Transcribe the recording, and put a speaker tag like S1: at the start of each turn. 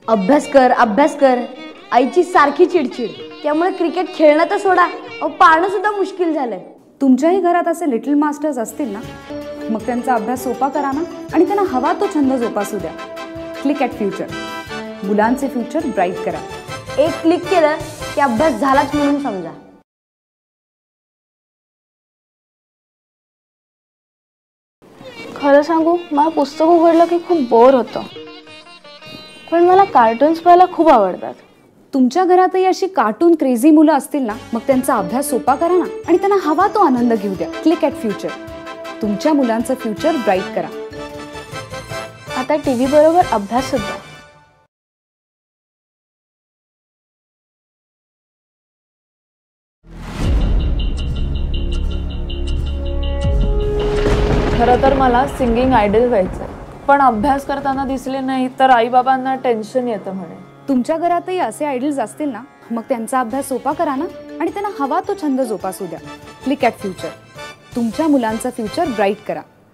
S1: अभ्यास कर आईची सारखी चिडचिड। त्यामुळे क्रिकेट खेळणं तर सोडा, पाळणं सुद्धा मुश्किल झालंय।
S2: तुमच्याही घरात असे लिटिल मास्टर्स असतील ना, मग त्यांचा अभ्यास सोपा करा ना आणि त्यांना हवा तो छंद जोपासू द्या। क्लिक ॲट फ्युचर, मुलांचे फ्युचर ब्राईट करा।
S1: एक क्लिक केलं की अभ्यास झालाच म्हणून समजा।
S3: खरं सांगू, मला पुस्तक उघडलं की खूप बोर होतं, पण मला कार्टून्स पाहायला खूप आवडतात।
S2: तुमच्या घरातही अशी कार्टून क्रेझी मुलं असतील ना, मग त्यांचा अभ्यास सोपा करा ना आणि त्यांना हवा तो आनंद घेऊ द्या। क्लिक ॲट फ्युचर, तुमच्या मुलांचं फ्युचर ब्राईट करा।
S3: आता टीव्ही बरोबर अभ्यास सुद्धा।
S4: खरं तर मला सिंगिंग आयडल व्हायचंय, पण अभ्यास करताना दिसले नाही तर आई बाबांना टेन्शन येतं म्हणे।
S2: तुमच्या घरातही असे आयडल्स असतील ना, मग त्यांचा अभ्यास सोपा करा ना आणि त्यांना हवा तो छंद जोपासू द्या। क्लिक ॲट फ्युचर, तुमच्या मुलांचं फ्युचर ब्राईट करा।